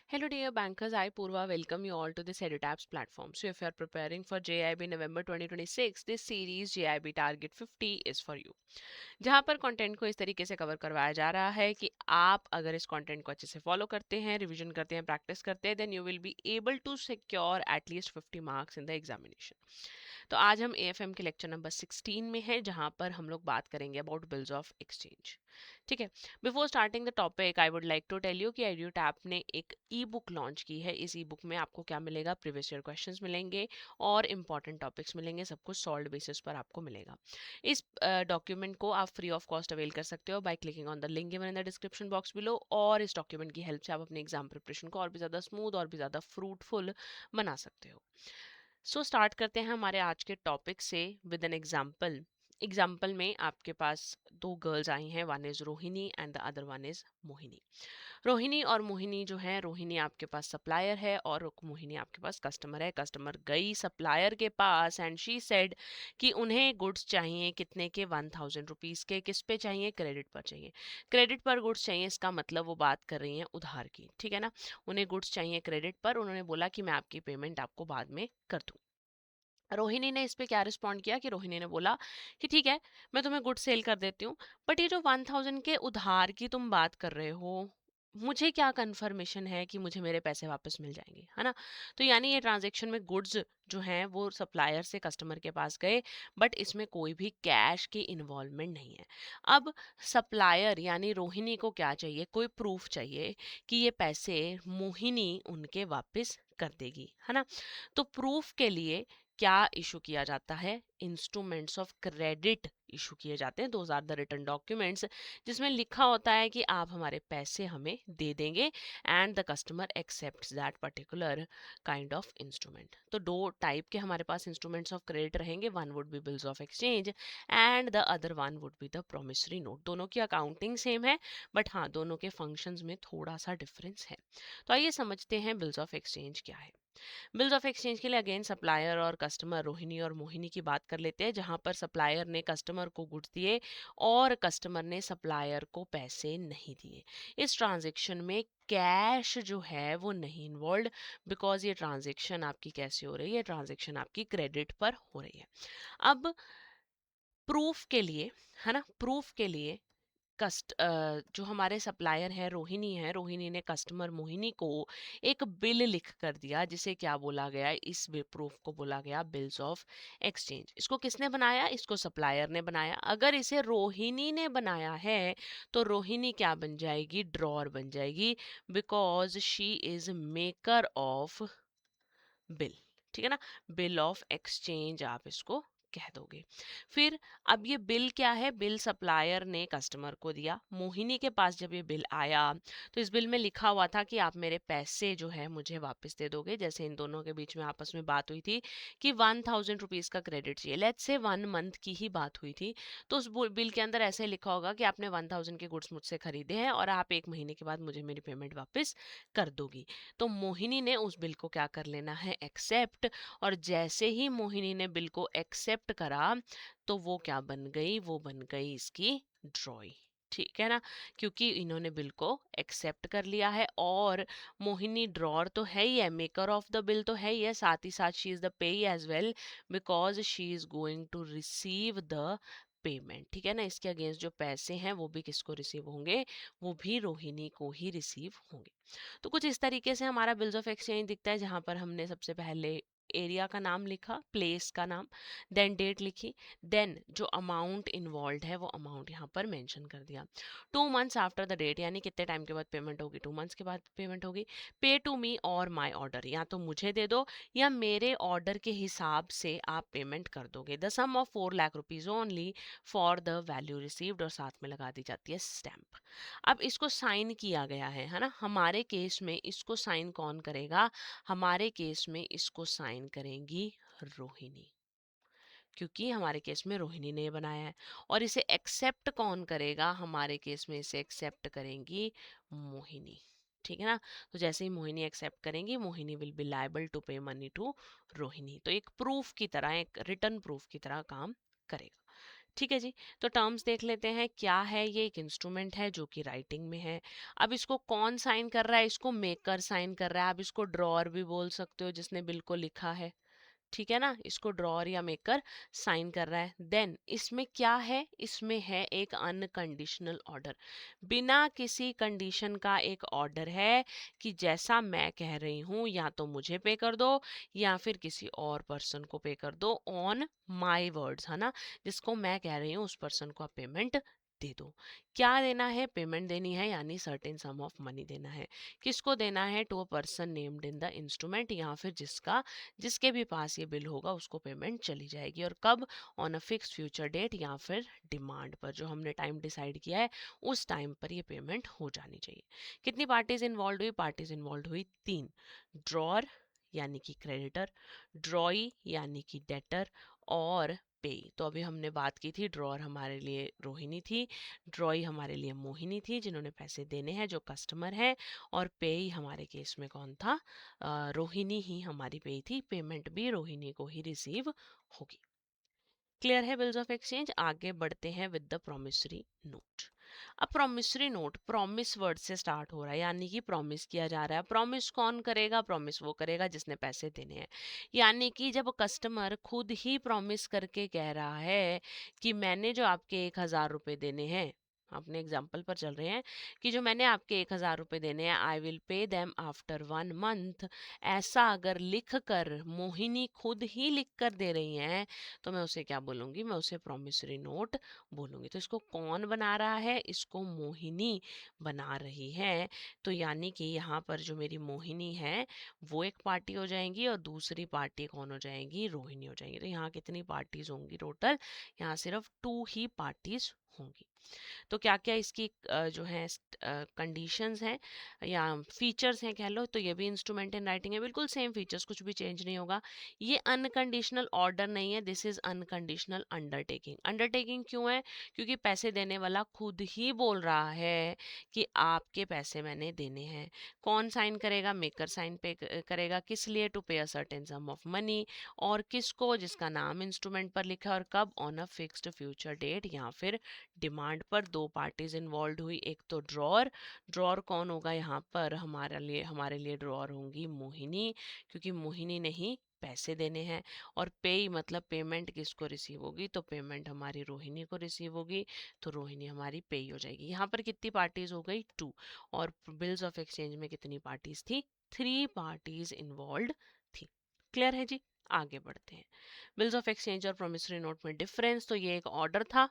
Hello, dear bankers. I, Purva, welcome you all to this EduTabs platform. So, if you are preparing for JIB November 2026, this series JIB Target 50 is for you. जहाँ पर content को इस तरीके से cover करवाया जा रहा है कि आप अगर इस कंटेंट को अच्छे से फॉलो करते हैं, रिवीजन करते हैं, प्रैक्टिस करते हैं, then you will be able to secure at least 50 marks in the examination. तो आज हम एएफएम के लेक्चर नंबर 16 में हैं, जहाँ पर हम लोग बात करेंगे अबाउट बिल्स ऑफ एक्सचेंज. ठीक है. Before starting the topic I would like to tell you कि एड्यूटैप ने एक ई बुक लॉन्च की है. इस ई बुक में आपको क्या मिलेगा? प्रीवियस ईयर क्वेश्चंस मिलेंगे और इंपॉर्टेंट टॉपिक्स मिलेंगे. सब कुछ सॉल्व बेसिस पर आपको मिलेगा. इस डॉक्यूमेंट को आप फ्री ऑफ कॉस्ट अवेल कर सकते हो by clicking on the link given in the description box below. और इस डॉक्यूमेंट की हेल्प से आप अपने एग्जाम प्रिपरेशन को और भी ज़्यादा स्मूथ और भी ज़्यादा फ्रूटफुल बना सकते हो. सो स्टार्ट करते हैं हमारे आज के टॉपिक से विद एन एग्जाम्पल. एग्जाम्पल में आपके पास दो गर्ल्स आई हैं. One is Rohini and the other one is Mohini. Rohini और मोहिनी जो है, रोहिणी आपके पास सप्लायर है और मोहिनी आपके पास कस्टमर है. कस्टमर गई सप्लायर के पास एंड शी सेड कि उन्हें गुड्स चाहिए. कितने के? 1000 रुपीज़ के. किस पे चाहिए? क्रेडिट पर चाहिए. क्रेडिट पर गुड्स चाहिए, इसका मतलब वो बात कर रही हैं उधार की. ठीक है ना. उन्हें गुड्स चाहिए क्रेडिट पर. उन्होंने बोला कि मैं आपकी पेमेंट आपको बाद में कर दूँ. रोहिणी ने इस पे क्या रिस्पॉन्ड किया कि रोहिणी ने बोला कि ठीक है, मैं तुम्हें गुड सेल कर देती हूँ, बट ये जो 1000 के उधार की तुम बात कर रहे हो, मुझे क्या कंफर्मेशन है कि मुझे मेरे पैसे वापस मिल जाएंगे, है ना. तो यानी ये ट्रांजेक्शन में गुड्स जो हैं वो सप्लायर से कस्टमर के पास गए, बट इसमें कोई भी कैश की इन्वॉल्वमेंट नहीं है. अब सप्लायर यानी रोहिणी को क्या चाहिए? कोई प्रूफ चाहिए कि ये पैसे मोहिनी उनके वापस कर देगी, है ना. तो प्रूफ के लिए क्या इशू किया जाता है? इंस्ट्रूमेंट्स ऑफ क्रेडिट इशू किए जाते हैं. Those are the written documents जिसमें लिखा होता है कि आप हमारे पैसे हमें दे देंगे and the customer accepts that particular kind of instrument. तो दो टाइप के हमारे पास इंस्ट्रूमेंट्स ऑफ क्रेडिट रहेंगे. One would be bills of exchange and the other one would be the promissory note. दोनों की अकाउंटिंग सेम है, बट हाँ, दोनों के फंक्शंस में थोड़ा सा डिफरेंस है. तो आइए समझते हैं बिल्स ऑफ एक्सचेंज क्या है. बिल्स ऑफ एक्सचेंज के लिए अगेन सप्लायर और कस्टमर रोहिणी और मोहिनी की बात कर लेते हैं, जहां पर सप्लायर ने कस्टमर को गुड्स दिए और कस्टमर ने सप्लायर को पैसे नहीं दिए. इस ट्रांजेक्शन में कैश जो है वो नहीं इन्वॉल्व, बिकॉज ये ट्रांजेक्शन आपकी कैसे हो रही है? ट्रांजेक्शन आपकी क्रेडिट पर हो रही है. अब प्रूफ के लिए, है ना, प्रूफ के लिए जो हमारे सप्लायर है रोहिणी है, रोहिणी ने कस्टमर मोहिनी को एक बिल लिख कर दिया, जिसे क्या बोला गया? इस प्रूफ को बोला गया बिल्स ऑफ एक्सचेंज. इसको किसने बनाया? इसको सप्लायर ने बनाया. अगर इसे रोहिणी ने बनाया है तो रोहिणी क्या बन जाएगी? ड्रॉर बन जाएगी, because she is maker of bill. ठीक है ना. बिल ऑफ एक्सचेंज आप इसको कह दोगे. फिर अब ये बिल क्या है? बिल सप्लायर ने कस्टमर को दिया. मोहिनी के पास जब ये बिल आया तो इस बिल में लिखा हुआ था कि आप मेरे पैसे जो है मुझे वापस दे दोगे. जैसे इन दोनों के बीच में आपस में बात हुई थी कि 1000 रुपीज़ का क्रेडिट चाहिए. लेट्स से 1 मंथ की ही बात हुई थी. तो उस बिल के अंदर ऐसे लिखा होगा कि आपने 1000 के गुड्स मुझसे खरीदे हैं और आप 1 महीने के बाद मुझे मेरी पेमेंट वापस कर दोगी. तो मोहिनी ने उस बिल को क्या कर लेना है? एक्सेप्ट. और जैसे ही मोहिनी ने बिल को एक्सेप्ट करा तो वो क्या बन गई? वो बन गई इसकी ड्रॉई. ठीक है ना. क्योंकि इन्होंने बिल को एक्सेप्ट कर लिया है और मोहिनी ड्रॉर तो है ही है, मेकर ऑफ द बिल तो है ही है, साथ ही साथ she is the payee as well, because she is going to receive the payment. ठीक है ना. इसके अगेंस्ट जो पैसे हैं वो भी किसको रिसीव होंगे? वो भी रोहिणी को ही रिसीव होंगे. तो कुछ इस तरीके से हमारा बिल्स ऑफ एक्सचेंज दिखता है, जहां पर हमने सबसे पहले एरिया का नाम लिखा, प्लेस का नाम, देन डेट लिखी, देन जो अमाउंट इन्वॉल्व है वो अमाउंट यहाँ पर मेंशन कर दिया. 2 मंथ्स आफ्टर द डेट, यानी कितने टाइम के बाद पेमेंट होगी? 2 मंथ्स के बाद पेमेंट होगी. पे टू मी और माई ऑर्डर, या तो मुझे दे दो या मेरे ऑर्डर के हिसाब से आप पेमेंट कर दोगे. The sum of 4 lakh rupees only for the value received, और साथ में लगा दी जाती है स्टैंप. अब इसको साइन किया गया है ना. हमारे केस में इसको साइन कौन करेगा? हमारे केस में इसको साइन करेंगी रोहिणी, क्योंकि हमारे केस में रोहिणी ने बनाया है. और इसे एक्सेप्ट कौन करेगा? हमारे केस में इसे एक्सेप्ट करेंगी मोहिनी. ठीक है ना. तो जैसे ही मोहिनी एक्सेप्ट करेंगी, Mohini will be liable to pay money to Rohini. तो एक प्रूफ की तरह, एक रिटर्न प्रूफ की तरह काम करेगा. ठीक है जी। तो टर्म्स देख लेते हैं क्या है। ये एक इंस्ट्रूमेंट है जो कि राइटिंग में है। अब इसको कौन साइन कर रहा है? इसको मेकर साइन कर रहा है। आप इसको ड्रॉअर भी बोल सकते हो जिसने बिल को लिखा है, ठीक है ना। इसको ड्रॉअर या मेकर साइन कर रहा है। देन इसमें क्या है? इसमें है एक अनकंडीशनल ऑर्डर, बिना किसी कंडीशन का एक ऑर्डर है कि जैसा मैं कह रही हूं या तो मुझे पे कर दो या फिर किसी और पर्सन को पे कर दो ऑन माय वर्ड्स, है ना। जिसको मैं कह रही हूँ उस पर्सन को आप पेमेंट दे दो। क्या देना है? पेमेंट देनी है, यानी सर्टेन सम ऑफ मनी देना है। किसको देना है? To a person named in the instrument, या फिर जिसके भी पास ये बिल होगा उसको पेमेंट चली जाएगी। और कब? On a fix future date, या फिर डिमांड पर, जो हमने टाइम डिसाइड किया है उस टाइम पर ये पेमेंट हो जानी चाहिए। कितनी पार्टीज इन्वॉल्व हुई? पार्टीज इन्वॉल्व हुई 3। ड्रॉर यानी कि क्रेडिटर, ड्रॉई यानी कि डेटर, और पे। तो अभी हमने बात की थी, ड्रॉर हमारे लिए रोहिणी थी, ड्रॉई हमारे लिए मोहिनी थी जिन्होंने पैसे देने हैं, जो कस्टमर है, और पे हमारे केस में कौन था? रोहिणी ही हमारी पे थी। पेमेंट भी रोहिणी को ही रिसीव होगी। क्लियर है बिल्स ऑफ एक्सचेंज? आगे बढ़ते हैं विद द प्रोमिसरी नोट। अब प्रोमिसरी नोट प्रॉमिस वर्ड से स्टार्ट हो रहा है, यानी कि प्रॉमिस किया जा रहा है। प्रॉमिस कौन करेगा? प्रॉमिस वो करेगा जिसने पैसे देने हैं। यानी कि जब कस्टमर खुद ही प्रॉमिस करके कह रहा है कि मैंने जो आपके 1,000 रुपये देने हैं, अपने एग्जाम्पल पर चल रहे हैं, कि जो मैंने आपके 1,000 रुपये देने हैं, I will pay them after 1 month, ऐसा अगर लिख कर मोहिनी खुद ही लिख कर दे रही हैं, तो मैं उसे क्या बोलूंगी? मैं उसे प्रॉमिसरी नोट बोलूंगी। तो इसको कौन बना रहा है? इसको मोहिनी बना रही है। तो यानी कि यहाँ पर जो मेरी मोहिनी है वो एक पार्टी हो जाएंगी, और दूसरी पार्टी कौन हो जाएंगी? रोहिणी हो जाएंगी। तो यहाँ कितनी पार्टीज होंगी टोटल? यहाँ सिर्फ 2 ही पार्टीज होंगी। तो क्या क्या इसकी जो है कंडीशंस हैं या फीचर्स हैं कह लो, तो ये भी इंस्ट्रूमेंट इन राइटिंग है, बिल्कुल सेम फीचर्स, कुछ भी चेंज नहीं होगा। ये अनकंडीशनल ऑर्डर नहीं है, this is unconditional undertaking. Undertaking क्यों है? क्योंकि पैसे देने वाला खुद ही बोल रहा है कि आपके पैसे मैंने देने हैं। कौन साइन करेगा? मेकर साइन पे करेगा। किस लिए? टू पे a certain some of money. और किसको? जिसका नाम इंस्ट्रूमेंट पर लिखा है। और कब? On a fixed future date, या फिर डिमांड पर। 2 पार्टीज इन्वॉल्व हुई, एक तो ड्रॉर। ड्रॉर कौन होगा यहाँ पर? हमारे लिए ड्रॉर होंगी मोहिनी, क्योंकि मोहिनी ने ही पैसे देने हैं। और पे मतलब पेमेंट किसको रिसीव होगी? तो पेमेंट हमारी रोहिणी को रिसीव होगी, तो रोहिणी हमारी पे हो जाएगी। यहाँ पर कितनी पार्टीज हो गई? 2। और बिल्स ऑफ एक्सचेंज में कितनी पार्टीज थी? 3 पार्टीज इन्वॉल्व थी। क्लियर है जी? आगे बढ़ते हैं। बिल्स ऑफ एक्सचेंज और प्रोमिसरी नोट में डिफरेंस, तो ये एक ऑर्डर था,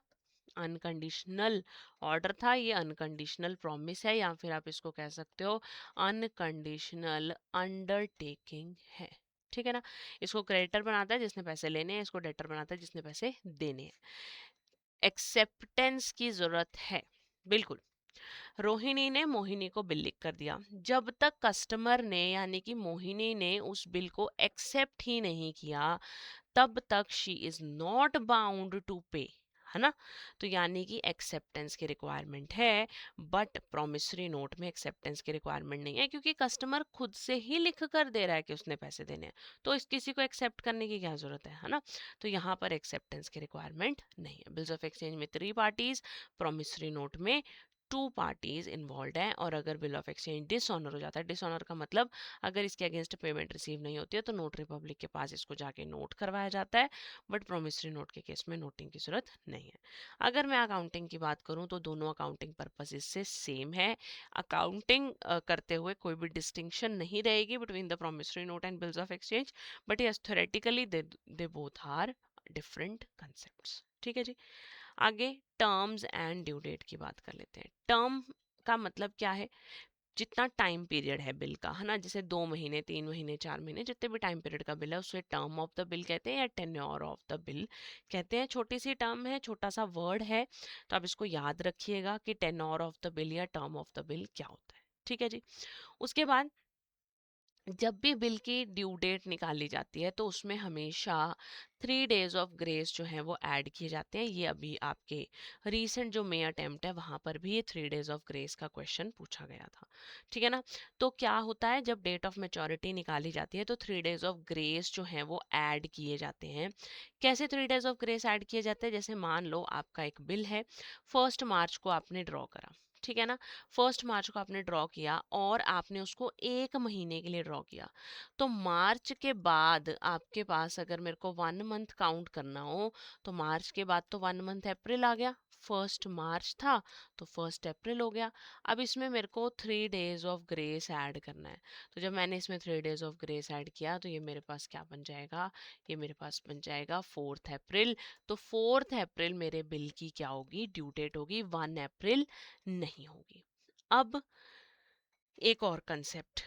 अनकंडीशनल ऑर्डर था, ये अनकंडीशनल प्रॉमिस है, या फिर आप इसको कह सकते हो अनकंडीशनल अंडरटेकिंग है। ठीक है ना। इसको क्रेडिटर बनाता है जिसने पैसे लेने हैं, इसको डेटर बनाता है जिसने पैसे देने हैं। एक्सेप्टेंस की जरूरत है, बिल्कुल। रोहिणी ने मोहिनी को बिल लिख कर दिया। जब तक कस्टमर ने यानी कि मोहिनी ने उस बिल को एक्सेप्ट ही नहीं किया, तब तक she is not bound to pay, है ना। तो यानी कि एक्सेप्टेंस की रिक्वायरमेंट है, बट प्रोमिसरी नोट में एक्सेप्टेंस की रिक्वायरमेंट नहीं है, क्योंकि कस्टमर खुद से ही लिख कर दे रहा है कि उसने पैसे देने हैं। तो इस किसी को एक्सेप्ट करने की क्या जरूरत है ना। तो यहाँ पर एक्सेप्टेंस की रिक्वायरमेंट नहीं है। बिल्स ऑफ एक्सचेंज में 3 पार्टीज, प्रोमिसरी नोट में 2 पार्टीज इन्वॉल्व हैं। और अगर बिल ऑफ एक्सचेंज डिसऑनर हो जाता है, डिसऑनर का मतलब अगर इसके अगेंस्ट पेमेंट रिसीव नहीं होती है, तो नोटरी पब्लिक के पास इसको जाके नोट करवाया जाता है। बट प्रोमिसरी नोट के केस में नोटिंग की जरूरत नहीं है। अगर मैं अकाउंटिंग की बात करूं, तो दोनों अकाउंटिंग पर्पसेस से सेम है। अकाउंटिंग करते हुए कोई भी डिस्टिंक्शन नहीं रहेगी between the promissory note and bills of exchange, but yes theoretically they both are different concepts. ठीक है जी। आगे टर्म्स एंड ड्यू डेट की बात कर लेते हैं। टर्म का मतलब क्या है? जितना टाइम पीरियड है बिल का, है ना, जैसे 2 महीने, 3 महीने, 4 महीने, जितने भी टाइम पीरियड का बिल है उसे टर्म ऑफ द बिल कहते हैं, या टेन्योर ऑफ द बिल कहते हैं। छोटी सी टर्म है, छोटा सा वर्ड है, तो आप इसको याद रखिएगा कि टेन्योर ऑफ द बिल या टर्म ऑफ द बिल क्या होता है। ठीक है जी। उसके बाद जब भी बिल की ड्यू डेट निकाली जाती है तो उसमें हमेशा 3 days ऑफ ग्रेस जो है वो ऐड किए जाते हैं। ये अभी आपके रीसेंट जो मे अटेम्प्ट है वहाँ पर भी ये 3 days ऑफ ग्रेस का क्वेश्चन पूछा गया था, ठीक है ना। तो क्या होता है, जब डेट ऑफ मेचोरिटी निकाली जाती है तो 3 days ऑफ ग्रेस जो है वो ऐड किए जाते हैं। कैसे 3 days ऑफ ग्रेस ऐड किए जाते हैं, जैसे मान लो आपका एक बिल है, 1 मार्च को आपने ड्रॉ करा, ठीक है ना। 1 मार्च को आपने ड्रॉ किया और आपने उसको 1 महीने के लिए ड्रॉ किया, तो मार्च के बाद आपके पास अगर मेरे को 1 मंथ काउंट करना हो तो मार्च के बाद तो 1 मंथ अप्रैल आ गया, 1 मार्च था तो 1 अप्रैल हो गया। अब इसमें मेरे को 3 days ऑफ ग्रेस ऐड करना है, तो जब मैंने इसमें 3 days ऑफ ग्रेस ऐड किया तो ये मेरे पास क्या बन जाएगा, ये मेरे पास बन जाएगा 4 अप्रैल। तो 4 अप्रैल मेरे बिल की क्या होगी, ड्यू डेट होगी, 1 अप्रैल नहीं होगी। अब एक और कंसेप्ट,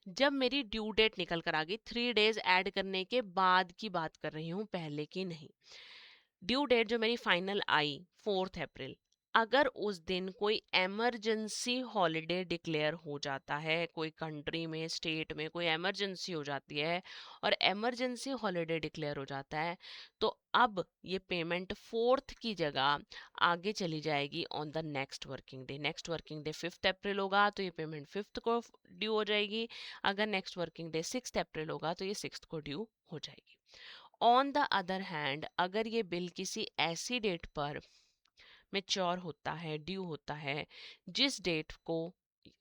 जब मेरी ड्यू डेट निकल कर आ गई, 3 days ऐड करने के बाद की बात कर रही हूँ, पहले की नहीं। ड्यू डेट जो मेरी फाइनल आई 4 अप्रैल, अगर उस दिन कोई एमरजेंसी हॉलीडे डिक्लेयर हो जाता है, कोई कंट्री में स्टेट में कोई एमरजेंसी हो जाती है और एमरजेंसी हॉलीडे डिक्लेयर हो जाता है, तो अब ये पेमेंट 4th की जगह आगे चली जाएगी on the next working day. Next working day 5 अप्रैल होगा तो ये पेमेंट 5th को ड्यू हो जाएगी। अगर नेक्स्ट वर्किंग डे 6 अप्रैल होगा तो ये 6th को ड्यू हो जाएगी। ऑन द अदर हैंड, अगर ये बिल किसी ऐसी डेट पर मेच्योर होता है, ड्यू होता है, जिस डेट को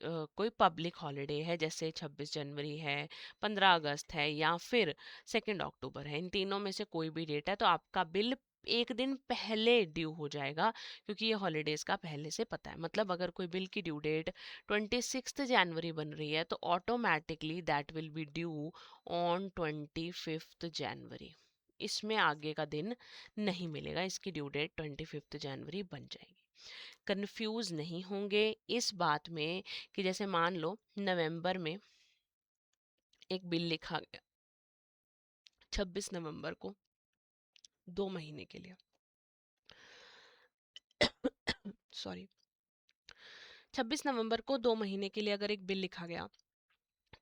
कोई पब्लिक हॉलिडे है, जैसे 26 जनवरी है, 15 अगस्त है या फिर 2 अक्टूबर है, इन तीनों में से कोई भी डेट है, तो आपका बिल एक दिन पहले ड्यू हो जाएगा, क्योंकि ये हॉलीडेज का पहले से पता है। मतलब अगर कोई बिल की ड्यू डेट 26 जनवरी बन रही है तो automatically that will be due on 25 जनवरी। इसमें आगे का दिन नहीं मिलेगा, इसकी ड्यू डेट 25 जनवरी बन जाएगी। कंफ्यूज नहीं होंगे इस बात में कि जैसे मान लो नवंबर में एक बिल लिखा गया 26 नवंबर को 2 महीने के लिए, सॉरी, 26 नवंबर को 2 महीने के लिए अगर एक बिल लिखा गया,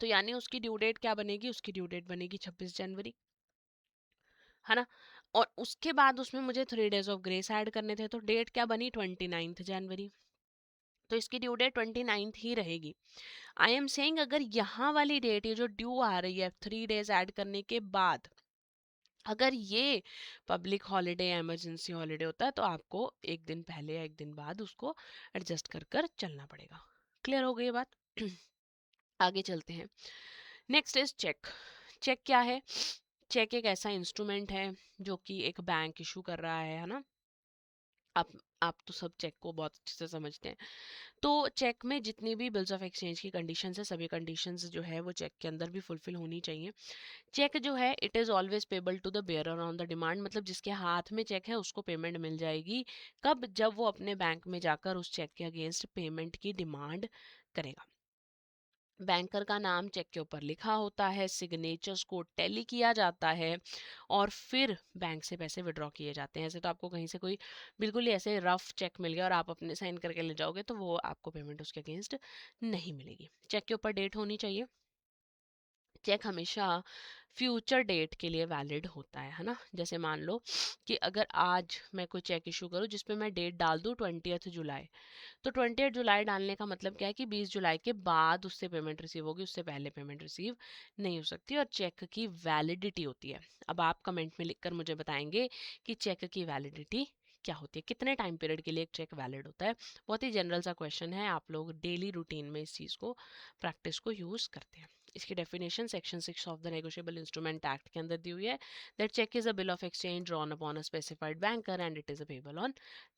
तो यानी उसकी ड्यू डेट क्या बनेगी, उसकी ड्यू डेट बनेगी 26 जनवरी, है ना। और उसके बाद उसमें मुझे 3 days ऑफ ग्रेस ऐड करने थे, तो डेट क्या बनी, 29 जनवरी, तो इसकी ड्यू डेट 29 ही रहेगी। आई एम सेइंग अगर यहाँ वाली डेट, ये जो ड्यू आ रही है 3 days ऐड करने के बाद, अगर ये पब्लिक हॉलीडे या इमरजेंसी हॉलीडे होता है तो आपको एक दिन पहले या एक दिन बाद उसको एडजस्ट कर कर चलना पड़ेगा। क्लियर हो गई ये बात? आगे चलते हैं। Next is check. चेक क्या है? चेक एक ऐसा इंस्ट्रूमेंट है जो कि एक बैंक इशू कर रहा है ना। आप आप तो सब चेक को बहुत अच्छे से समझते हैं। तो चेक में जितनी भी बिल्स ऑफ एक्सचेंज की कंडीशंस है, सभी कंडीशंस जो है वो चेक के अंदर भी फुलफिल होनी चाहिए। चेक जो है it is always payable to the bearer on the demand, मतलब जिसके हाथ में चेक है उसको पेमेंट मिल जाएगी। कब? जब वो अपने बैंक में जाकर उस चेक के अगेंस्ट पेमेंट की डिमांड करेगा। बैंकर का नाम चेक के ऊपर लिखा होता है, सिग्नेचर्स को टैली किया जाता है और फिर बैंक से पैसे विड्रॉ किए जाते हैं। ऐसे तो आपको कहीं से कोई बिल्कुल ही ऐसे रफ चेक मिल गया और आप अपने साइन करके ले जाओगे तो वो आपको पेमेंट उसके अगेंस्ट नहीं मिलेगी। चेक के ऊपर डेट होनी चाहिए। चेक हमेशा फ्यूचर डेट के लिए वैलिड होता है ना। जैसे मान लो कि अगर आज मैं कोई चेक इशू करूँ जिसपे मैं डेट डाल दूँ 20 जुलाई, तो 20 जुलाई डालने का मतलब क्या है कि 20 जुलाई के बाद उससे पेमेंट रिसीव होगी, उससे पहले पेमेंट रिसीव नहीं हो सकती, और चेक की वैलिडिटी होती है। अब आप कमेंट में लिखकर मुझे बताएंगे कि चेक की वैलिडिटी क्या होती है, कितने टाइम पीरियड के लिए एक चेक वैलिड होता है। बहुत ही जनरल सा क्वेश्चन है, आप लोग डेली रूटीन में इस चीज़ को, प्रैक्टिस को यूज़ करते हैं। इसकी definition section 6 of the negotiable instrument act के अंदर दी हुई है। That cheque is a bill of exchange drawn upon a specified banker and it is available on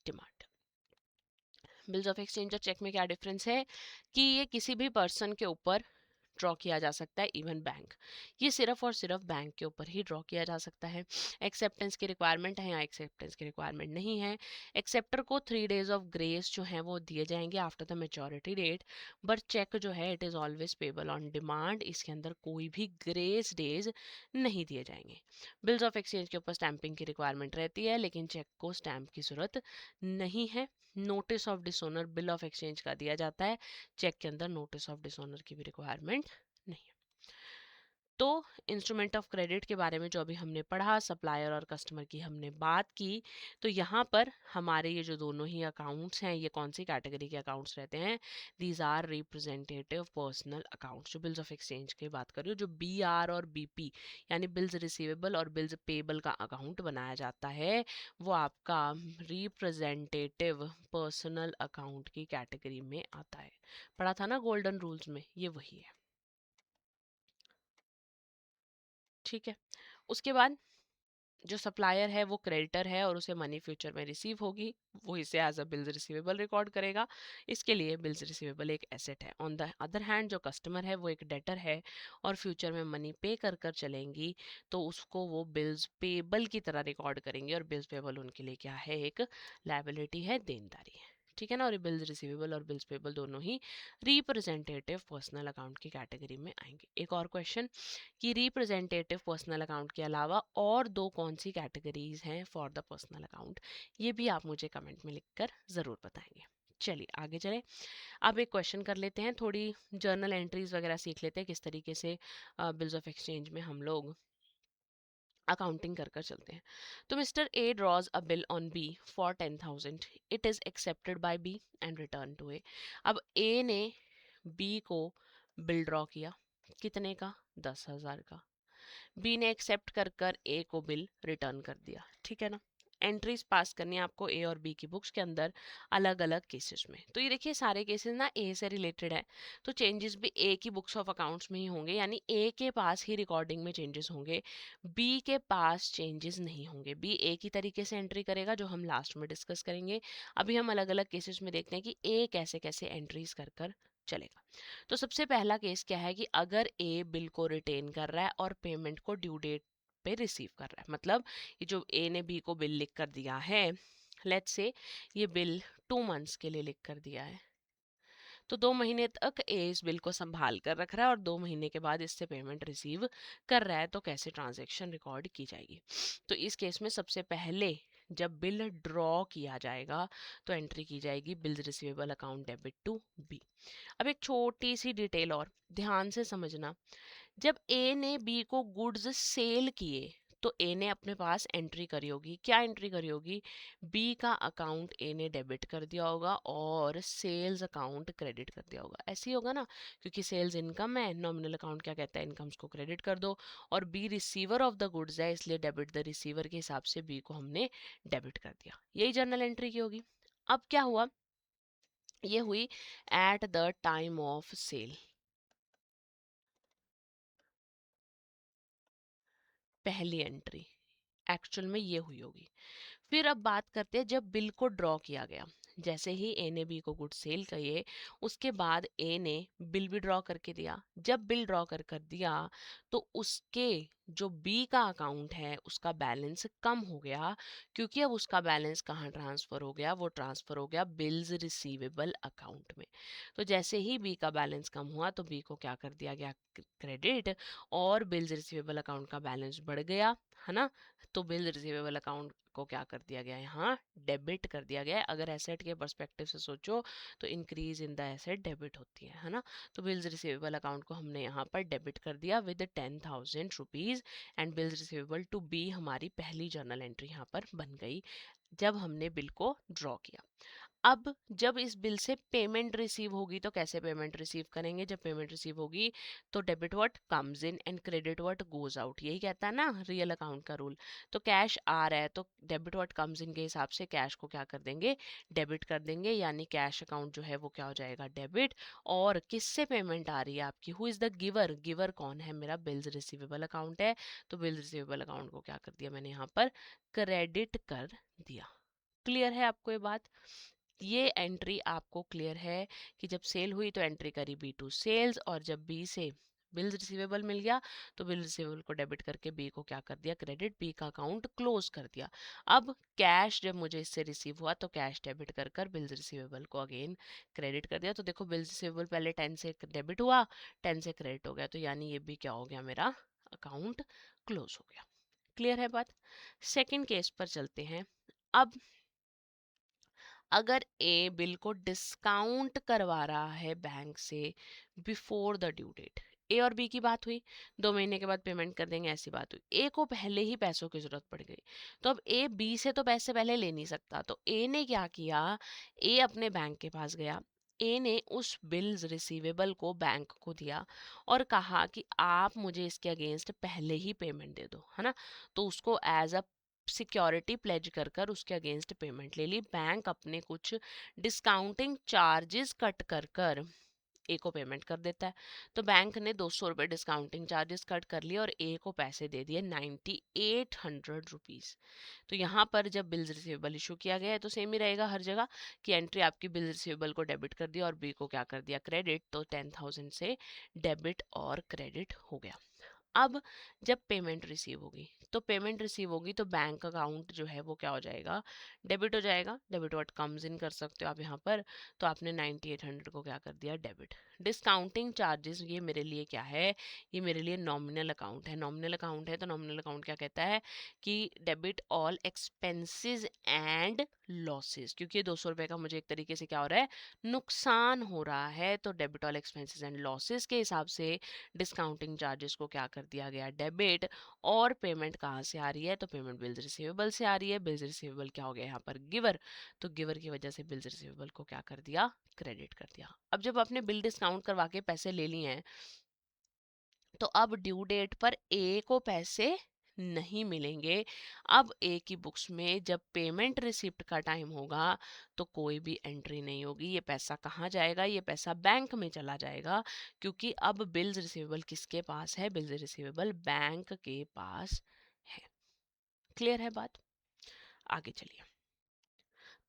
demand. Bills of exchange और चेक में क्या डिफरेंस है कि ये किसी भी पर्सन के ऊपर ड्रॉ किया जा सकता है, इवन बैंक, ये सिर्फ और सिर्फ बैंक के ऊपर ही ड्रॉ किया जा सकता है। एक्सेप्टेंस की रिक्वायरमेंट है, यहाँ एक्सेप्टेंस की रिक्वायरमेंट नहीं है। एक्सेप्टर को 3 days ऑफ ग्रेस जो है वो दिए जाएंगे after the maturity date, but cheque जो है it is always payable on demand, इसके अंदर कोई भी ग्रेस डेज नहीं दिए जाएंगे। बिल्स ऑफ एक्सचेंज के ऊपर स्टैंपिंग की रिक्वायरमेंट रहती है, लेकिन चेक को स्टैंप की ज़रूरत नहीं है। Notice of dishonour bill of exchange का दिया जाता है, चेक के अंदर नोटिस ऑफ डिसऑनर की भी रिक्वायरमेंट नहीं है। तो इंस्ट्रूमेंट ऑफ क्रेडिट के बारे में जो अभी हमने पढ़ा, सप्लायर और कस्टमर की हमने बात की, तो यहाँ पर हमारे ये जो दोनों ही अकाउंट्स हैं, ये कौन सी कैटेगरी के अकाउंट्स रहते हैं? These are representative personal accounts. जो बिल्स ऑफ एक्सचेंज की बात कर रही हूँ, जो बी आर और बी पी यानी बिल्स रिसीवेबल और बिल्स पेबल का अकाउंट बनाया जाता है, वो आपका रिप्रेजेंटेटिव पर्सनल अकाउंट की कैटेगरी में आता है। पढ़ा था ना गोल्डन रूल्स में, ये वही है। ठीक है, उसके बाद जो सप्लायर है वो क्रेडिटर है और उसे मनी फ्यूचर में रिसीव होगी, वो इसे as a bills receivable record करेगा। इसके लिए बिल्स रिसीवेबल एक एसेट है। ऑन द अदर हैंड जो कस्टमर है वो एक डेटर है और फ्यूचर में मनी पे कर कर चलेंगी, तो उसको वो बिल्स पेबल की तरह रिकॉर्ड करेंगे, और बिल्स पेबल उनके लिए क्या है? एक लायबिलिटी है, देनदारी है। ठीक है ना। और बिल्स रिसीवेबल और बिल्स पेबल दोनों ही रिप्रेजेंटेटिव पर्सनल अकाउंट की कैटेगरी में आएंगे। एक और क्वेश्चन कि रिप्रेजेंटेटिव पर्सनल अकाउंट के अलावा और दो कौन सी कैटेगरीज हैं फॉर द पर्सनल अकाउंट, ये भी आप मुझे कमेंट में लिखकर ज़रूर बताएंगे। चलिए आगे चले। अब एक क्वेश्चन कर लेते हैं, थोड़ी जर्नल एंट्रीज वगैरह सीख लेते हैं किस तरीके से बिल्स ऑफ एक्सचेंज में हम लोग अकाउंटिंग कर कर चलते हैं। तो mister A draws a bill on B for 10,000, it is accepted by B and return to A. अब ए ने बी को बिल ड्रॉ किया, कितने का? 10,000 का। बी ने एक्सेप्ट कर कर ए को बिल रिटर्न कर दिया। ठीक है ना। एंट्रीज पास करनी है आपको ए और बी की बुक्स के अंदर अलग अलग केसेस में। तो ये देखिए सारे केसेस ना ए से रिलेटेड है, तो चेंजेस भी ए की बुक्स ऑफ अकाउंट्स में ही होंगे, यानी ए के पास ही रिकॉर्डिंग में चेंजेस होंगे, बी के पास चेंजेस नहीं होंगे। बी ए की तरीके से एंट्री करेगा, जो हम लास्ट में डिस्कस करेंगे। अभी हम अलग अलग केसेस में देखते हैं कि ए कैसे कैसे एंट्रीज कर कर चलेगा। तो सबसे पहला केस क्या है कि अगर ए बिल को रिटेन कर रहा है और पेमेंट को ड्यू डेट पे रिसीव कर रहा है, मतलब ये जो ए ने बी को बिल लिख कर दिया है, लेट्स से ये बिल 2 मंथ्स के लिए लिख कर दिया है, तो 2 महीने तक ए इस बिल को संभाल कर रख रहा है और 2 महीने के बाद इससे पेमेंट रिसीव कर रहा है, तो कैसे ट्रांजैक्शन रिकॉर्ड की जाएगी? तो इस केस में सबसे पहले जब बिल ड्रॉ किया जाएगा तो एंट्री की जाएगी bills receivable account debit to B. अब एक छोटी सी डिटेल और ध्यान से समझना, जब ए ने बी को गुड्स सेल किए तो ए ने अपने पास एंट्री करी होगी। क्या एंट्री करी होगी? बी का अकाउंट ए ने डेबिट कर दिया होगा और सेल्स अकाउंट क्रेडिट कर दिया होगा। ऐसे ही होगा ना, क्योंकि सेल्स इनकम है, नॉमिनल अकाउंट क्या कहता है? इनकम्स को क्रेडिट कर दो, और B receiver of the goods है, इसलिए डेबिट द रिसीवर के हिसाब से बी को हमने डेबिट कर दिया। यही जर्नल एंट्री की होगी। अब क्या हुआ? ये हुई at the time of sale, पहली एंट्री एक्चुअल में ये हुई होगी। फिर अब बात करते हैं जब बिल को ड्रॉ किया गया। जैसे ही ए ने बी को गुड सेल किए, उसके बाद ए ने बिल भी ड्रॉ करके दिया। जब बिल ड्रॉ कर कर दिया तो उसके जो बी का अकाउंट है उसका बैलेंस कम हो गया, क्योंकि अब उसका बैलेंस कहाँ ट्रांसफर हो गया? वो ट्रांसफर हो गया बिल्स रिसीवेबल अकाउंट में। तो जैसे ही बी का बैलेंस कम हुआ तो बी को क्या कर दिया गया? क्रेडिट, और बिल्स रिसीवेबल अकाउंट का बैलेंस बढ़ गया, है ना। तो बिल रिसीवेबल अकाउंट को क्या कर दिया गया? यहाँ डेबिट कर दिया गया है। अगर एसेट के पर्सपेक्टिव से सोचो तो increase in the asset debit होती है ना। तो बिल्स रिसीवेबल अकाउंट को हमने यहाँ पर डेबिट कर दिया with 10,000 rupees, and bills receivable to B हमारी पहली जर्नल एंट्री यहाँ पर बन गई जब हमने बिल को ड्रॉ किया। अब जब इस बिल से पेमेंट रिसीव होगी तो कैसे पेमेंट रिसीव करेंगे? जब पेमेंट रिसीव होगी तो debit what comes in and credit what goes out, यही कहता है ना रियल अकाउंट का रूल। तो कैश आ रहा है तो डेबिट व्हाट कम्स इन के हिसाब से कैश को क्या कर देंगे? डेबिट कर देंगे, यानी कैश अकाउंट जो है वो क्या हो जाएगा? डेबिट। और किससे पेमेंट आ रही है आपकी? Who is the giver? Giver कौन है? मेरा बिल्स रिसीवेबल अकाउंट है, तो बिल्स रिसीवेबल अकाउंट को क्या कर दिया मैंने यहाँ पर? क्रेडिट कर दिया। क्लियर है आपको ये बात? ये एंट्री आपको क्लियर है कि जब सेल हुई तो एंट्री करी बी टू सेल्स, और जब बी से बिल्स रिसीवेबल मिल गया तो बिल रिसीवेबल को डेबिट करके बी को क्या कर दिया? क्रेडिट। बी का अकाउंट क्लोज कर दिया। अब कैश जब मुझे इससे रिसीव हुआ तो कैश डेबिट कर कर बिल्स रिसीवेबल को अगेन क्रेडिट कर दिया। तो देखो बिल्स रिसीवेबल पहले 10 से डेबिट हुआ, 10 से क्रेडिट हो गया, तो यानी ये भी क्या हो गया? मेरा अकाउंट क्लोज हो गया। क्लियर है बात? सेकेंड केस पर चलते हैं। अब अगर ए बिल को डिस्काउंट करवा रहा है बैंक से बिफोर द ड्यू डेट, ए और बी की बात हुई, 2 महीने के बाद पेमेंट कर देंगे ऐसी बात हुई। ए को पहले ही पैसों की जरूरत पड़ गई, तो अब ए बी से तो पैसे पहले ले नहीं सकता, तो ए ने क्या किया, ए अपने बैंक के पास गया, ए ने उस बिल्स रिसीवेबल को बैंक को दिया और कहा कि आप मुझे इसके अगेंस्ट पहले ही पेमेंट दे दो, है ना। तो उसको एज अ सिक्योरिटी प्लेज कर कर उसके अगेंस्ट पेमेंट ले ली। बैंक अपने कुछ डिस्काउंटिंग चार्जेस कट कर कर ए को पेमेंट कर देता है। तो बैंक ने 200 रुपये डिस्काउंटिंग चार्जेस कट कर लिए और ए को पैसे दे दिए 9800 रुपीज़। तो यहाँ पर जब बिल्स रिसीवेबल इशू किया गया है तो सेम ही रहेगा हर जगह कि एंट्री आपकी बिल रिसीवेबल को डेबिट कर दिया और बी को क्या कर दिया, क्रेडिट। तो 10,000 से डेबिट और क्रेडिट हो गया। अब जब पेमेंट रिसीव होगी, तो पेमेंट रिसीव होगी तो बैंक अकाउंट जो है वो क्या हो जाएगा, डेबिट हो जाएगा। डेबिट व्हाट कम्स इन कर सकते हो आप यहाँ पर। तो आपने 9800 को क्या कर दिया, डेबिट। डिस्काउंटिंग चार्जेस ये मेरे लिए क्या है, ये मेरे लिए नॉमिनल अकाउंट है। नॉमिनल अकाउंट है तो नॉमिनल अकाउंट क्या कहता है कि debit all expenses and losses, क्योंकि ये 200 रुपये का मुझे एक तरीके से क्या हो रहा है, नुकसान हो रहा है। तो debit all expenses and losses के हिसाब से डिस्काउंटिंग चार्जेस को क्या कर दिया गया, डेबिट। और पेमेंट कहाँ से आ रही है, तो पेमेंट बिल्स रिसीवेबल से आ रही है। बिल्स रिसीवेबल क्या हो गया यहाँ पर, गिवर। तो गिवर की वजह से बिल्स रिसीवेबल को क्या कर दिया, क्रेडिट कर दिया। अब जब आपने बिल डिस्काउंट करवा के पैसे ले लिए हैं, तो अब ड्यू डेट पर ए को पैसे नहीं मिलेंगे। अब ए की बुक्स में जब पेमेंट रिसिप्ट का टाइम होगा तो कोई भी एंट्री नहीं होगी। ये पैसा कहाँ जाएगा, ये पैसा बैंक में चला जाएगा, क्योंकि अब बिल्स रिसीवेबल किसके पास है, बिल्स रिसीवेबल बैंक के पास है। क्लियर है बात, आगे चलिए।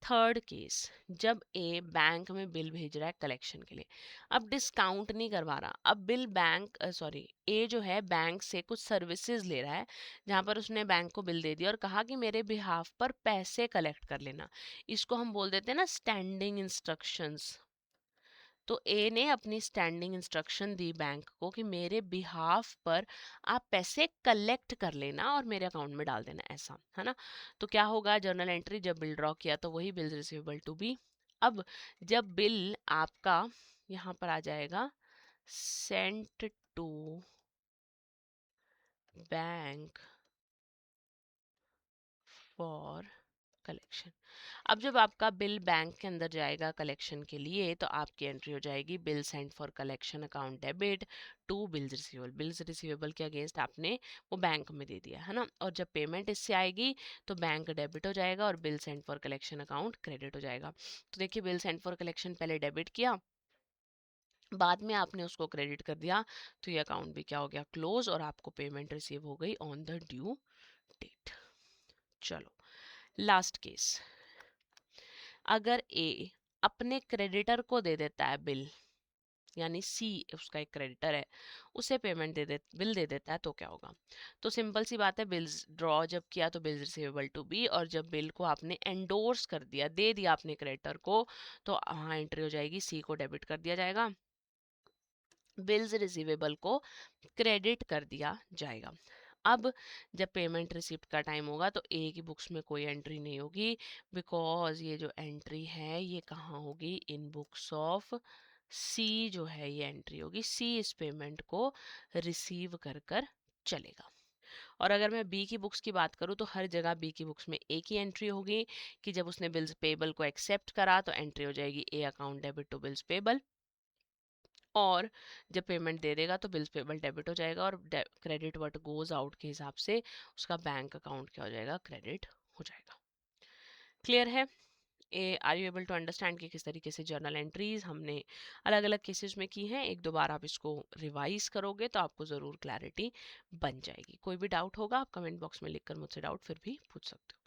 थर्ड केस, जब ए बैंक में बिल भेज रहा है कलेक्शन के लिए, अब डिस्काउंट नहीं करवा रहा, अब बिल बैंक सॉरी ए जो है बैंक से कुछ सर्विसेज ले रहा है, जहां पर उसने बैंक को बिल दे दिया और कहा कि मेरे बिहाफ पर पैसे कलेक्ट कर लेना। इसको हम बोल देते हैं ना स्टैंडिंग इंस्ट्रक्शंस। तो ए ने अपनी स्टैंडिंग इंस्ट्रक्शन दी बैंक को कि मेरे बिहाफ पर आप पैसे कलेक्ट कर लेना और मेरे अकाउंट में डाल देना, ऐसा है ना। तो क्या होगा, जर्नल एंट्री जब बिल ड्रॉ किया तो वही बिल रिसीवेबल टू बी। अब जब बिल आपका यहाँ पर आ जाएगा, sent to bank for collection. अब जब आपका बिल बैंक के अंदर जाएगा कलेक्शन के लिए, तो आपकी एंट्री हो जाएगी bill sent for collection account debit to bills receivable. Bills receivable के अगेंस्ट आपने वो बैंक में दे दिया, है ना। और जब पेमेंट इससे आएगी तो बैंक डेबिट हो जाएगा और bill sent for collection account credit हो जाएगा। तो देखिए, बिल सेंट फॉर कलेक्शन पहले डेबिट किया, बाद में आपने उसको क्रेडिट कर दिया, तो ये अकाउंट भी क्या हो गया, क्लोज, और आपको पेमेंट रिसीव हो गई ऑन द ड्यू डेट। चलो लास्ट केस, अगर ए अपने क्रेडिटर को दे देता है बिल, यानी सी उसका एक क्रेडिटर है, उसे पेमेंट बिल दे देता है, तो क्या होगा। तो सिंपल सी बात है, बिल्स ड्रॉ जब किया तो बिल्स रिसीवेबल टू बी, और जब बिल को आपने एंडोर्स कर दिया, दे दिया अपने क्रेडिटर को, तो हाँ एंट्री हो जाएगी, सी को डेबिट कर दिया जाएगा, बिल्स रिसीवेबल को क्रेडिट कर दिया जाएगा। अब जब पेमेंट रिसिप्ट का टाइम होगा तो ए की बुक्स में कोई एंट्री नहीं होगी, बिकॉज ये जो एंट्री है ये कहाँ होगी, इन बुक्स ऑफ सी जो है ये एंट्री होगी। सी इस पेमेंट को रिसीव कर कर चलेगा। और अगर मैं बी की बुक्स की बात करूँ तो हर जगह बी की बुक्स में एक ही एंट्री होगी कि जब उसने बिल्स पेबल को एक्सेप्ट करा तो एंट्री हो जाएगी A account debit to bills payable, और जब पेमेंट दे देगा तो बिल्स पेबल डेबिट हो जाएगा, और क्रेडिट व्हाट गोज आउट के हिसाब से उसका बैंक अकाउंट क्या हो जाएगा, क्रेडिट हो जाएगा। क्लियर है, are you able to understand कि किस तरीके से जर्नल एंट्रीज हमने अलग अलग केसेस में की हैं। एक दो बार आप इसको रिवाइज करोगे तो आपको ज़रूर क्लैरिटी बन जाएगी। कोई भी डाउट होगा आप कमेंट बॉक्स में लिखकर मुझसे डाउट फिर भी पूछ सकते हो।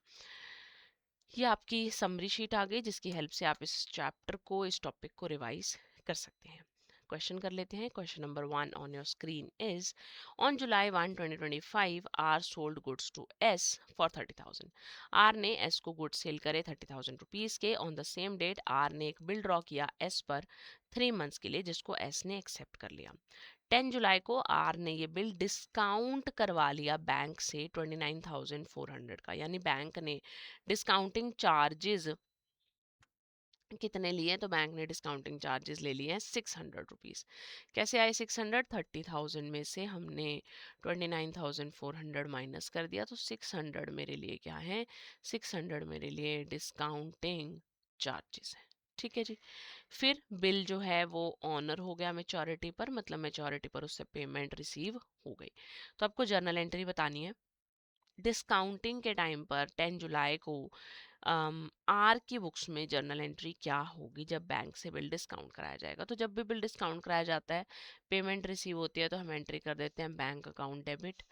ये आपकी समरी शीट आ गई जिसकी हेल्प से आप इस चैप्टर को, इस टॉपिक को रिवाइज कर सकते हैं। क्वेश्चन कर लेते हैं। Question number 1 on your screen is, on July 1 2025 R sold goods to S for 30,000। R ने एस को गुड्स सेल करे 30,000 रुपीज के। On the same date R ने एक बिल ड्रॉ किया एस पर 3 मंथ्स के लिए, जिसको एस ने एक्सेप्ट कर लिया। 10 जुलाई को आर ने ये बिल डिस्काउंट करवा लिया बैंक से 29,400 का, यानी बैंक ने डिस्काउंटिंग चार्जेस कितने लिए, तो बैंक ने डिस्काउंटिंग चार्जेस ले लिए हैं 600 रुपीज़। कैसे आए 600? 30,000 में से हमने 29,400 माइनस कर दिया, तो 600 मेरे लिए क्या है, 600 मेरे लिए डिस्काउंटिंग चार्जेस है। ठीक है जी। फिर बिल जो है वो ऑनर हो गया मेच्योरिटी पर, मतलब मेच्योरिटी पर उससे पेमेंट रिसीव हो गई। तो आपको जर्नल एंट्री बतानी है। डिस्काउंटिंग के टाइम पर 10 जुलाई को आर की बुक्स में जर्नल एंट्री क्या होगी जब बैंक से बिल डिस्काउंट कराया जाएगा। तो जब भी बिल डिस्काउंट कराया जाता है, पेमेंट रिसीव होती है, तो हम एंट्री कर देते हैं बैंक अकाउंट डेबिट।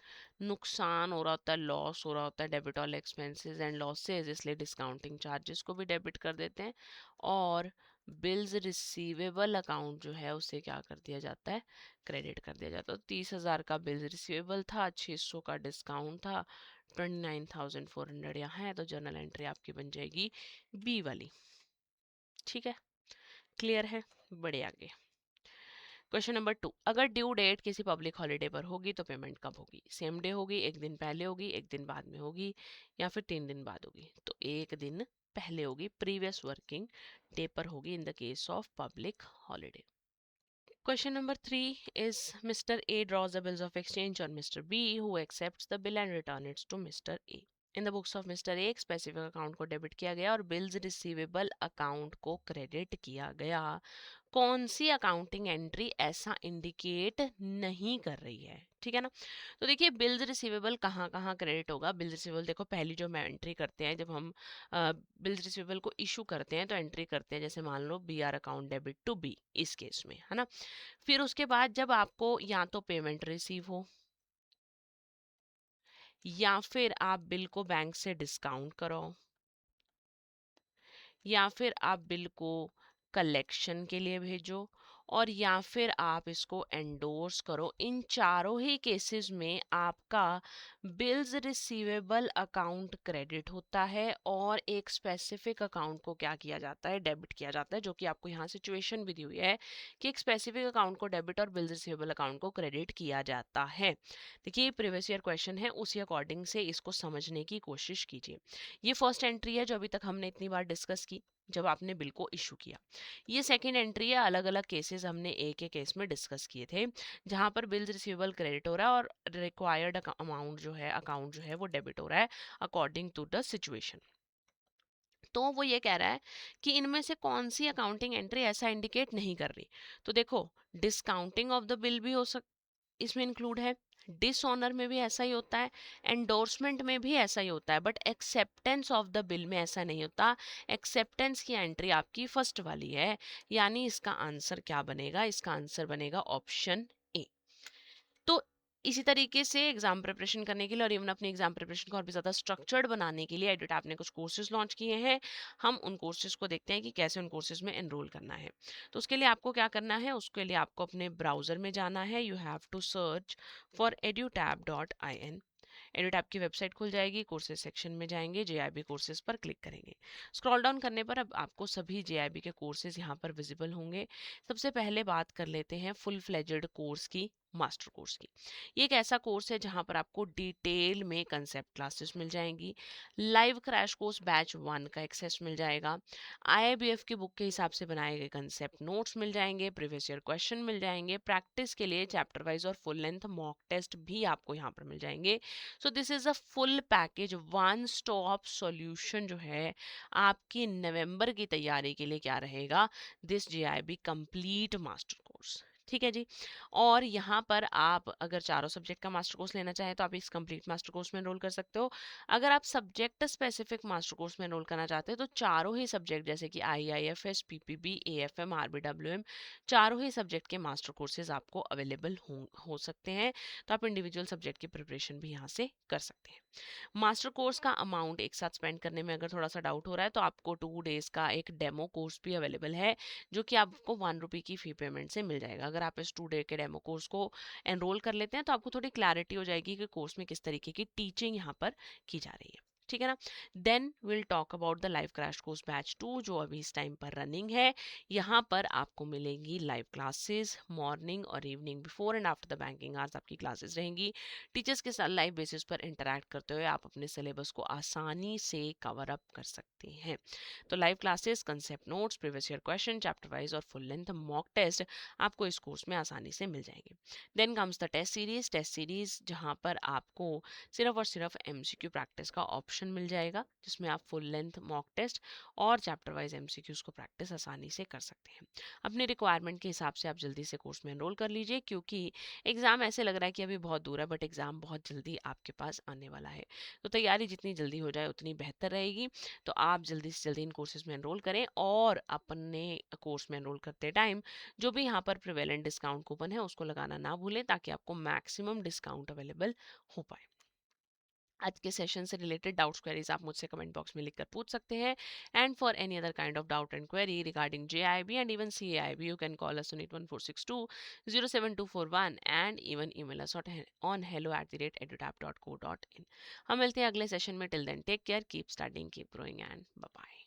नुकसान हो रहा होता है, लॉस हो रहा होता है, debit all expenses and losses, इसलिए डिस्काउंटिंग चार्जेस को भी डेबिट कर देते हैं। और बिल्स रिसीवेबल अकाउंट जो है उसे क्या कर दिया जाता है, क्रेडिट कर दिया जाता है। तो 30,000 का बिल्स रिसीवेबल था, 600 का डिस्काउंट था, 29,400 यहाँ है, तो जर्नल एंट्री आपकी बन जाएगी बी वाली। ठीक है, क्लियर है, बड़े आगे। क्वेश्चन नंबर 2, अगर ड्यू डेट किसी पब्लिक हॉलीडे पर होगी तो पेमेंट कब होगी? सेम डे होगी, एक दिन पहले होगी, एक दिन बाद में होगी, या फिर 3 दिन बाद होगी? तो एक दिन पहले होगी, प्रीवियस वर्किंग डे पर होगी in the case of public holiday. Question number 3 is Mr. A draws the bills of exchange on Mr. B, who accepts the bill and returns it to Mr. A. In the books of Mr. A, एक specific account को debit किया गया और bills receivable account को credit किया गया। कौन सी accounting entry ऐसा इंडिकेट नहीं कर रही है? ठीक है ना। तो देखिए बिल्स रिसीवेबल कहाँ कहाँ क्रेडिट होगा। बिल्स रिसीवेबल देखो, पहली जो हम एंट्री करते हैं, जब हम बिल्स रिसीवेबल को इशू करते हैं तो एंट्री करते हैं, जैसे मान लो B R account debit to B, इस केस में है ना। फिर उसके बाद जब आपको या तो पेमेंट रिसीव हो, या फिर आप बिल को बैंक से डिस्काउंट करो, या फिर आप बिल को कलेक्शन के लिए भेजो, और या फिर आप इसको एंडोर्स करो, इन चारों ही केसेस में आपका बिल्स रिसीवेबल अकाउंट क्रेडिट होता है और एक स्पेसिफिक अकाउंट को क्या किया जाता है, डेबिट किया जाता है, जो कि आपको यहाँ सिचुएशन भी दी हुई है कि एक स्पेसिफिक अकाउंट को डेबिट और बिल्स रिसीवेबल अकाउंट को क्रेडिट किया जाता है। देखिए प्रीवियस ईयर क्वेश्चन है, उसी अकॉर्डिंग से इसको समझने की कोशिश कीजिए। ये फर्स्ट एंट्री है जो अभी तक हमने इतनी बार डिस्कस की, जब आपने बिल को इशू किया। ये सेकंड एंट्री है, अलग अलग केसेस हमने एक एक केस में डिस्कस किए थे, जहां पर बिल्स रिसीवेबल क्रेडिट हो रहा है और रिक्वायर्ड अमाउंट जो है, अकाउंट जो है वो डेबिट हो रहा है अकॉर्डिंग टू द सिचुएशन। तो वो ये कह रहा है कि इनमें से कौन सी अकाउंटिंग एंट्री ऐसा इंडिकेट नहीं कर रही। तो देखो, डिस्काउंटिंग ऑफ द बिल भी हो सक इसमें इंक्लूड है, डिसऑनर में भी ऐसा ही होता है, एंडोर्समेंट में भी ऐसा ही होता है, but acceptance of the bill में ऐसा नहीं होता। एक्सेप्टेंस की एंट्री आपकी फर्स्ट वाली है, यानी इसका आंसर क्या बनेगा, इसका आंसर बनेगा ऑप्शन ए। तो इसी तरीके से एग्जाम प्रिपरेशन करने के लिए और इवन अपनी एग्जाम प्रिपरेशन को और भी ज़्यादा स्ट्रक्चर्ड बनाने के लिए एडिट ऐप ने कुछ कोर्सेज लॉन्च किए हैं। हम उन कोर्सेज को देखते हैं कि कैसे उन कोर्सेज में एनरोल करना है। तो उसके लिए आपको क्या करना है, उसके लिए आपको अपने ब्राउजर में जाना है। You have to search for edutab.in। Edutap की वेबसाइट खुल जाएगी, कोर्सेज सेक्शन में जाएंगे, जेआईबी कोर्सेज पर क्लिक करेंगे। स्क्रॉल डाउन करने पर अब आपको सभी जेआईबी के कोर्सेज यहाँ पर विजिबल होंगे। सबसे पहले बात कर लेते हैं फुल फ्लेजेड कोर्स की, मास्टर कोर्स की। ये एक ऐसा कोर्स है जहां पर आपको डिटेल में कंसेप्ट क्लासेस मिल जाएंगी, लाइव क्रैश कोर्स बैच 1 का एक्सेस मिल जाएगा, आईआईबीएफ की बुक के हिसाब से बनाए गए कंसेप्ट नोट्स मिल जाएंगे, प्रीवियस ईयर क्वेश्चन मिल जाएंगे, प्रैक्टिस के लिए चैप्टर वाइज और फुल लेंथ मॉक टेस्ट भी आपको यहाँ पर मिल जाएंगे। So this is a full package, one stop solution जो है आपकी नवंबर की तैयारी के लिए क्या रहेगा, this JIB complete master course. ठीक है जी। और यहाँ पर आप अगर चारों सब्जेक्ट का मास्टर कोर्स लेना चाहें तो आप इस कंप्लीट मास्टर कोर्स में एनरोल कर सकते हो। अगर आप सब्जेक्ट स्पेसिफिक मास्टर कोर्स में एनरोल करना चाहते हैं तो चारों ही सब्जेक्ट जैसे कि आईआईएफएस, पीपीबी, एएफएम, आरबीडब्ल्यूएम, चारों ही सब्जेक्ट के मास्टर कोर्सेज आपको अवेलेबल हो सकते हैं। तो आप इंडिविजुअल सब्जेक्ट की प्रिपरेशन भी यहाँ से कर सकते हैं। मास्टर कोर्स का अमाउंट एक साथ स्पेंड करने में अगर थोड़ा सा डाउट हो रहा है तो आपको 2 डेज का एक डेमो कोर्स भी अवेलेबल है, जो कि आपको 1 रुपये की फी पेमेंट से मिल जाएगा। अगर आप इस 2 डे के डेमो कोर्स को एनरोल कर लेते हैं तो आपको थोड़ी क्लैरिटी हो जाएगी कि कोर्स में किस तरीके की टीचिंग यहाँ पर की जा रही है। ठीक है ना। Then will talk about the live crash course batch 2 जो अभी इस टाइम पर रनिंग है। यहाँ पर आपको मिलेंगी लाइव क्लासेस मॉर्निंग और evening, before and after the banking hours आपकी क्लासेस रहेंगी। टीचर्स के साथ लाइव बेसिस पर इंटरैक्ट करते हुए आप अपने सिलेबस को आसानी से कवर अप कर सकते हैं। तो live classes, concept notes, previous year question, chapter wise और फुल लेंथ मॉक टेस्ट आपको इस कोर्स में आसानी से मिल जाएंगे। Then comes the test series जहां पर आपको सिर्फ और सिर्फ एमसीक्यू प्रैक्टिस का ऑप्शन मिल जाएगा, जिसमें आप फुल लेंथ मॉक टेस्ट और चैप्टर वाइज एमसीक्यूज को प्रैक्टिस आसानी से कर सकते हैं। अपनी रिक्वायरमेंट के हिसाब से आप जल्दी से कोर्स में एनरोल कर लीजिए, क्योंकि एग्जाम ऐसे लग रहा है कि अभी बहुत दूर है, बट एग्जाम बहुत जल्दी आपके पास आने वाला है। तो तैयारी जितनी जल्दी हो जाए उतनी बेहतर रहेगी। तो आप जल्दी से जल्दी इन कोर्सेज में एनरोल करें, और अपने कोर्स में एनरोल करते टाइम जो भी यहाँ पर प्रिवेलेंट डिस्काउंट कूपन है उसको लगाना ना भूलें, ताकि आपको मैक्सिमम डिस्काउंट अवेलेबल हो पाए। आज के सेशन से रिलेटेड डाउट्स क्वेरीज आप मुझसे कमेंट बॉक्स में लिखकर पूछ सकते हैं। And for any other kind of doubt and query regarding JIB and even CAIB you can call us on 8146207241 and even email us on hello@edutap.co.in। हम मिलते हैं अगले सेशन में। Till then take care, keep studying, keep growing and bye bye.